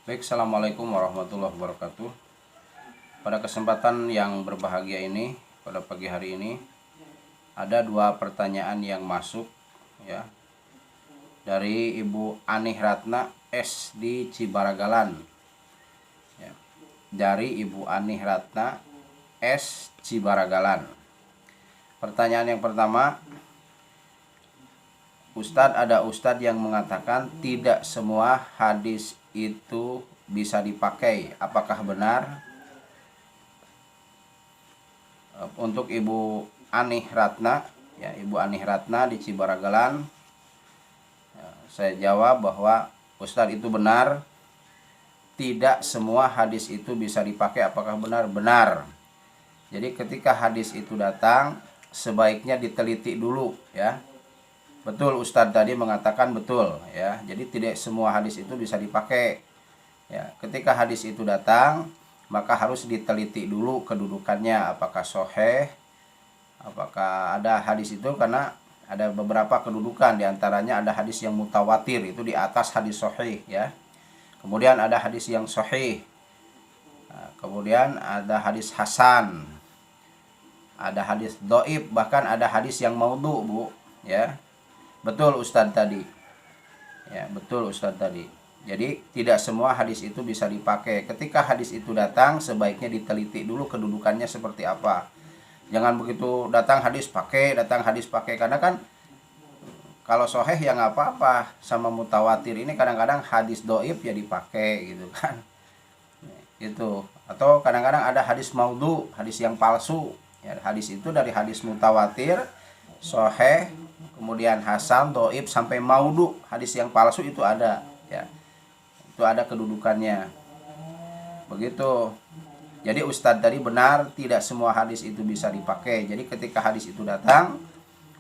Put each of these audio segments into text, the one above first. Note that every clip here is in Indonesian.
Baik, assalamualaikum warahmatullahi wabarakatuh. Pada kesempatan yang berbahagia ini, pada pagi hari ini, ada dua pertanyaan yang masuk ya dari Ibu Anih Ratna S di Cibaragalan. Ya, dari Ibu Anih Ratna S Cibaragalan. Pertanyaan yang pertama, Ustadz, ada ustadz yang mengatakan tidak semua hadis itu bisa dipakai. Apakah benar? Untuk Ibu Anih Ratna, ya, Ibu Anih Ratna di Cibaragalan, saya jawab bahwa ustadz itu benar. Tidak semua hadis itu bisa dipakai. Apakah benar? Benar. Jadi ketika hadis itu datang, sebaiknya diteliti dulu, ya. Betul, Ustadz tadi mengatakan betul, ya. Jadi tidak semua hadis itu bisa dipakai. Ya, ketika hadis itu datang, maka harus diteliti dulu kedudukannya, apakah sahih, apakah ada hadis itu, karena ada beberapa kedudukan, diantaranya ada hadis yang mutawatir, itu di atas hadis sahih, ya. Kemudian ada hadis yang sahih, kemudian ada hadis hasan, ada hadis dhaif, bahkan ada hadis yang maudhu, Bu, ya. Betul Ustadz tadi. Ya, betul Ustadz tadi. Jadi tidak semua hadis itu bisa dipakai. Ketika hadis itu datang, sebaiknya diteliti dulu kedudukannya seperti apa. Jangan begitu datang hadis pakai, datang hadis pakai. Karena kan kalau sahih ya nggak apa-apa. Sama mutawatir ini kadang-kadang hadis dhaif ya dipakai gitu kan. Itu. Atau kadang-kadang ada hadis maudhu, hadis yang palsu. Ya, hadis itu dari hadis mutawatir, sahih, kemudian hasan, dhaif sampai maudhu, hadis yang palsu itu ada, ya. Itu ada kedudukannya. Begitu. Jadi Ustadz tadi benar, tidak semua hadis itu bisa dipakai. Jadi ketika hadis itu datang,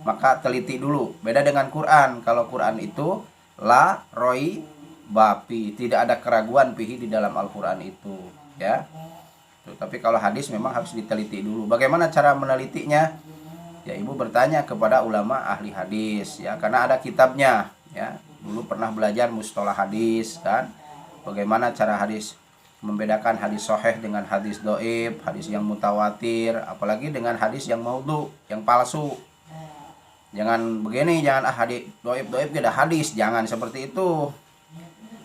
maka teliti dulu. Beda dengan Quran. Kalau Quran itu la roi bapi, tidak ada keraguan pihi di dalam Al-Quran itu, ya. Tapi kalau hadis memang harus diteliti dulu. Bagaimana cara menelitinya? Ya, Ibu bertanya kepada ulama ahli hadis, ya, karena ada kitabnya, ya. Dulu pernah belajar mustalah hadis kan, bagaimana cara hadis, membedakan hadis sahih dengan hadis dhaif, hadis yang mutawatir, apalagi dengan hadis yang maudhu, yang palsu. Jangan begini, jangan hadis dhaif tidak hadis, jangan seperti itu.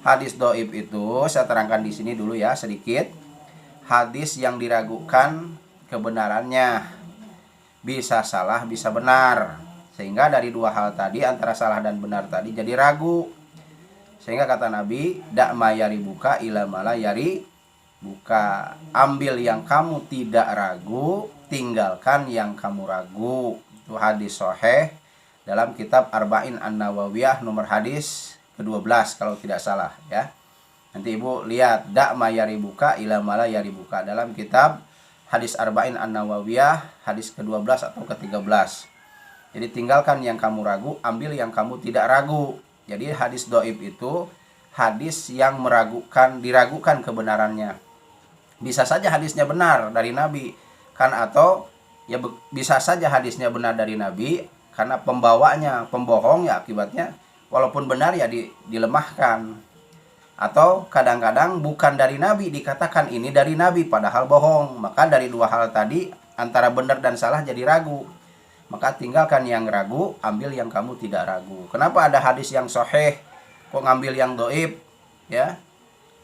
Hadis dhaif itu saya terangkan di sini dulu ya sedikit. Hadis yang diragukan kebenarannya, bisa salah, bisa benar. Sehingga dari dua hal tadi, antara salah dan benar tadi, jadi ragu. Sehingga kata Nabi, dak mayari buka ila mala yari buka. Ambil yang kamu tidak ragu, tinggalkan yang kamu ragu. Itu hadis sahih dalam kitab Arba'in An-Nawawiyah nomor hadis ke-12 kalau tidak salah, ya. Nanti Ibu lihat dak mayari buka ila mala yari buka dalam kitab hadis Arba'in An-Nawawiyah hadis ke-12 atau ke-13. Jadi tinggalkan yang kamu ragu, ambil yang kamu tidak ragu. Jadi hadis dhaif itu hadis yang diragukan kebenarannya. Bisa saja hadisnya benar dari Nabi kan, atau ya bisa saja hadisnya benar dari Nabi karena pembawanya pembohong, ya akibatnya walaupun benar ya dilemahkan. Atau kadang-kadang bukan dari Nabi, dikatakan ini dari Nabi padahal bohong. Maka dari dua hal tadi, antara benar dan salah jadi ragu. Maka tinggalkan yang ragu, ambil yang kamu tidak ragu. Kenapa ada hadis yang sahih kok ngambil yang dhaif, ya?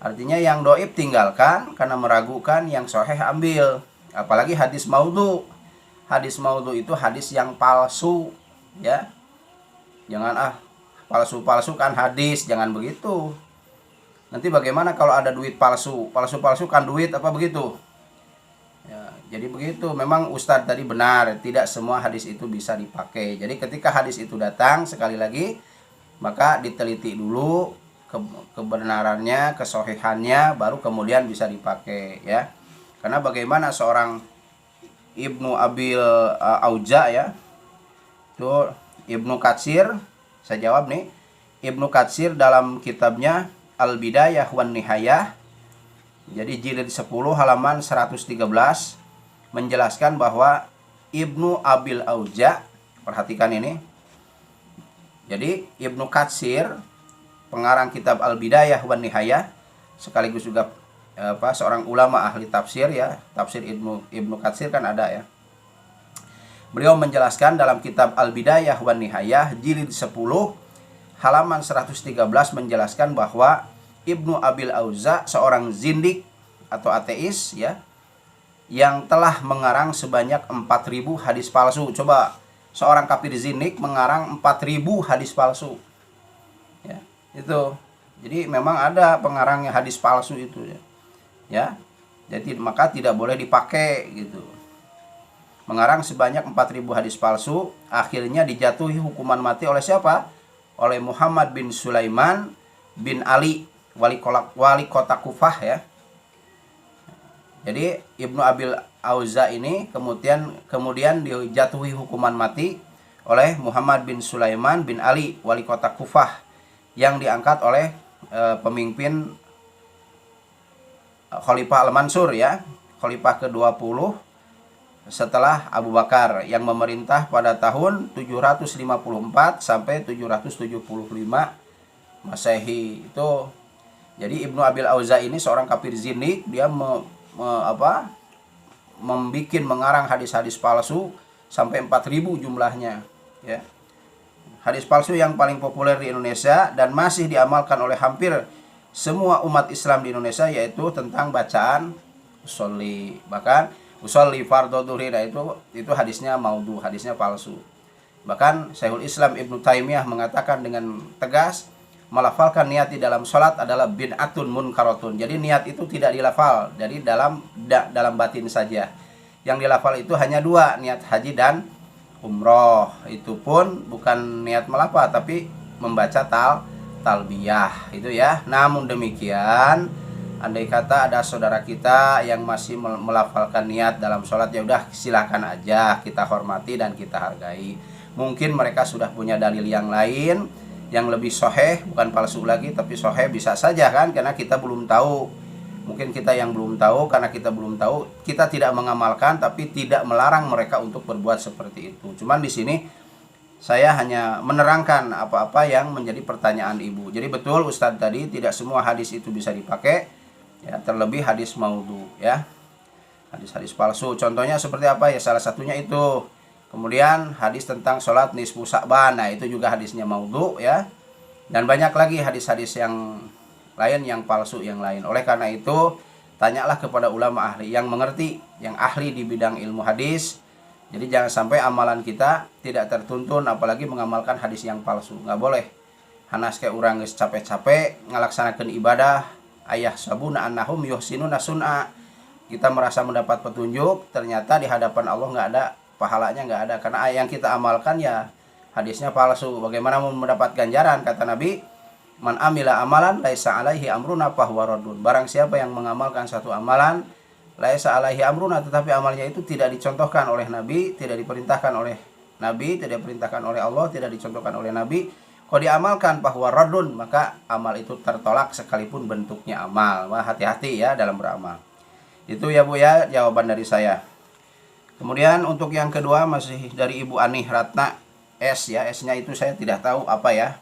Artinya yang dhaif tinggalkan karena meragukan, yang sahih ambil. Apalagi hadis maudhu. Hadis maudhu itu hadis yang palsu, ya. Jangan palsu-palsu kan hadis, jangan begitu. Nanti bagaimana kalau ada duit palsu? Palsu-palsu kan duit, apa begitu? Ya, jadi begitu. Memang Ustadz tadi benar, tidak semua hadis itu bisa dipakai. Jadi ketika hadis itu datang, sekali lagi, maka diteliti dulu kebenarannya, kesohihannya, baru kemudian bisa dipakai, ya. Karena bagaimana seorang Ibnu Abil Auja, ya, itu Ibnu Katsir, saya jawab nih, Ibnu Katsir dalam kitabnya Al-Bidayah wan Nihayah, jadi jilid 10 halaman 113, menjelaskan bahwa Ibnu Abil Auja, perhatikan ini, jadi Ibnu Katsir pengarang kitab Al-Bidayah wan Nihayah, sekaligus juga seorang ulama ahli tafsir ya, tafsir Ibnu Katsir kan ada ya. Beliau menjelaskan dalam kitab Al-Bidayah wan Nihayah jilid 10 halaman 113 menjelaskan bahwa Ibnu Abil Auza seorang zindik atau ateis ya, yang telah mengarang sebanyak 4.000 hadis palsu. Coba seorang kafir zindik mengarang 4.000 hadis palsu. Ya, itu. Jadi memang ada pengarangnya hadis palsu itu ya. Ya. Jadi maka tidak boleh dipakai gitu. Mengarang sebanyak 4.000 hadis palsu, akhirnya dijatuhi hukuman mati oleh siapa? Oleh Muhammad bin Sulaiman bin Ali, wali kota Kufah ya. Jadi Ibnu Abil Auza ini kemudian dijatuhi hukuman mati oleh Muhammad bin Sulaiman bin Ali, wali kota Kufah, yang diangkat oleh pemimpin Khalifah Al-Mansur ya, Khalifah ke-20 setelah Abu Bakar, yang memerintah pada tahun 754 sampai 775 Masehi itu. Jadi Ibnu Abil Auza ini seorang kafir zindik, dia mengarang hadis-hadis palsu sampai 4.000 jumlahnya ya. Hadis palsu yang paling populer di Indonesia dan masih diamalkan oleh hampir semua umat Islam di Indonesia, yaitu tentang bacaan usolli. Bahkan usolli fardhu dhuhri itu hadisnya maudhu, hadisnya palsu. Bahkan Syekhul Islam Ibnu Taimiyah mengatakan dengan tegas, melafalkan niat di dalam sholat adalah bid'atun munkaratun. Jadi niat itu tidak dilafal, jadi dalam batin saja. Yang dilafal itu hanya dua, niat haji dan umroh. Itu pun bukan niat melafal, tapi membaca talbiyah itu ya. Namun demikian, andai kata ada saudara kita yang masih melafalkan niat dalam sholat, ya udah silakan aja, kita hormati dan kita hargai. Mungkin mereka sudah punya dalil yang lain yang lebih soheh, bukan palsu lagi tapi soheh, bisa saja kan, karena kita belum tahu. Mungkin kita yang belum tahu, karena kita belum tahu, kita tidak mengamalkan, tapi tidak melarang mereka untuk berbuat seperti itu. Cuman di sini saya hanya menerangkan apa-apa yang menjadi pertanyaan ibu. Jadi betul Ustadz tadi, tidak semua hadis itu bisa dipakai ya, terlebih hadis maudhu ya, hadis-hadis palsu. Contohnya seperti apa ya? Salah satunya itu. Kemudian hadis tentang sholat nisfu Sa'ban, nah itu juga hadisnya maudhu ya. Dan banyak lagi hadis-hadis yang lain yang palsu yang lain. Oleh karena itu, tanyalah kepada ulama ahli yang mengerti, yang ahli di bidang ilmu hadis. Jadi jangan sampai amalan kita tidak tertuntun, apalagi mengamalkan hadis yang palsu. Nggak boleh. Hanas kayak orang geus capek-capek ngalaksanakeun ibadah, ayah sabuna annahum yuhsinuna sun'a. Kita merasa mendapat petunjuk, ternyata di hadapan Allah nggak ada pahalanya, nggak ada, karena yang kita amalkan ya hadisnya palsu. Bagaimana mau mendapat ganjaran? Kata Nabi, man amila amalan laisa alaihi amruna fahuwa raddun. Barang siapa yang mengamalkan satu amalan laisa alaihi amruna, tetapi amalnya itu tidak dicontohkan oleh Nabi, tidak diperintahkan oleh Nabi, tidak diperintahkan oleh Allah, tidak dicontohkan oleh Nabi, kalau diamalkan fahuwa raddun, maka amal itu tertolak sekalipun bentuknya amal. Wah, hati-hati ya dalam beramal. Itu ya Bu ya jawaban dari saya. Kemudian untuk yang kedua masih dari Ibu Anih Ratna S ya, S-nya itu saya tidak tahu apa ya.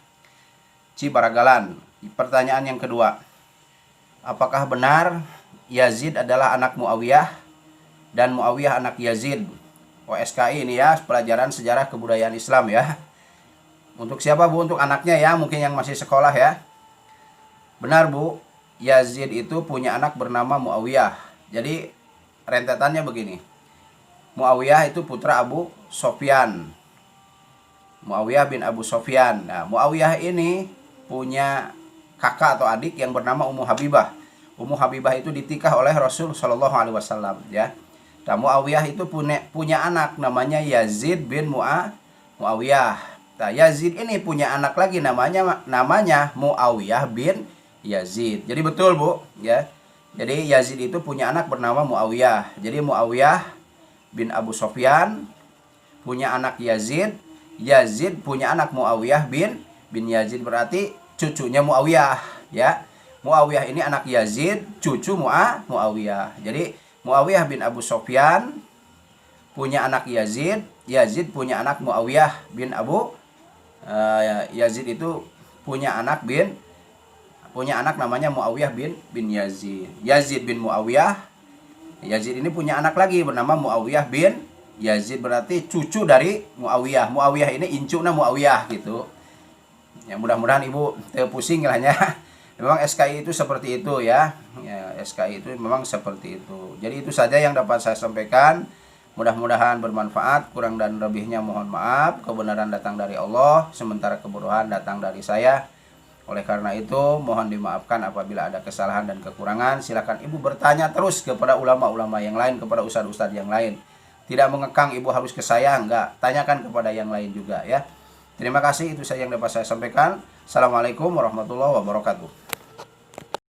Cibaragalan. Pertanyaan yang kedua, apakah benar Yazid adalah anak Muawiyah dan Muawiyah anak Yazid? OSKI ini ya, pelajaran sejarah kebudayaan Islam ya. Untuk siapa Bu? Untuk anaknya ya, mungkin yang masih sekolah ya. Benar Bu, Yazid itu punya anak bernama Muawiyah. Jadi rentetannya begini. Muawiyah itu putra Abu Sofyan. Muawiyah bin Abu Sofyan. Nah, Muawiyah ini punya kakak atau adik yang bernama Ummu Habibah. Ummu Habibah itu ditikah oleh Rasul Shallallahu Alaihi Wasallam ya. Dan Muawiyah itu punya anak namanya Yazid bin Muawiyah. Nah, Yazid ini punya anak lagi namanya Muawiyah bin Yazid. Jadi betul Bu ya. Jadi Yazid itu punya anak bernama Muawiyah. Jadi Muawiyah bin Abu Sofyan punya anak Yazid, Yazid punya anak Muawiyah bin Yazid, berarti cucunya Muawiyah ya. Muawiyah ini anak Yazid, cucu Muawiyah. Jadi Muawiyah bin Abu Sofyan punya anak Yazid, Yazid punya anak Muawiyah bin Yazid itu punya anak bin punya anak namanya Muawiyah bin Yazid. Yazid bin Muawiyah. Yazid ini punya anak lagi bernama Muawiyah bin Yazid, berarti cucu dari Muawiyah. Muawiyah ini incuna Muawiyah gitu. Ya mudah-mudahan ibu pusing lah ya. Memang SKI itu seperti itu ya. Ya, SKI itu memang seperti itu. Jadi itu saja yang dapat saya sampaikan. Mudah-mudahan bermanfaat. Kurang dan lebihnya mohon maaf. Kebenaran datang dari Allah, sementara kebodohan datang dari saya. Oleh karena itu, mohon dimaafkan apabila ada kesalahan dan kekurangan. Silakan ibu bertanya terus kepada ulama-ulama yang lain, kepada ustadz-ustadz yang lain. Tidak mengekang ibu harus ke saya, enggak. Tanyakan kepada yang lain juga ya. Terima kasih, itu saja yang dapat saya sampaikan. Assalamualaikum warahmatullahi wabarakatuh.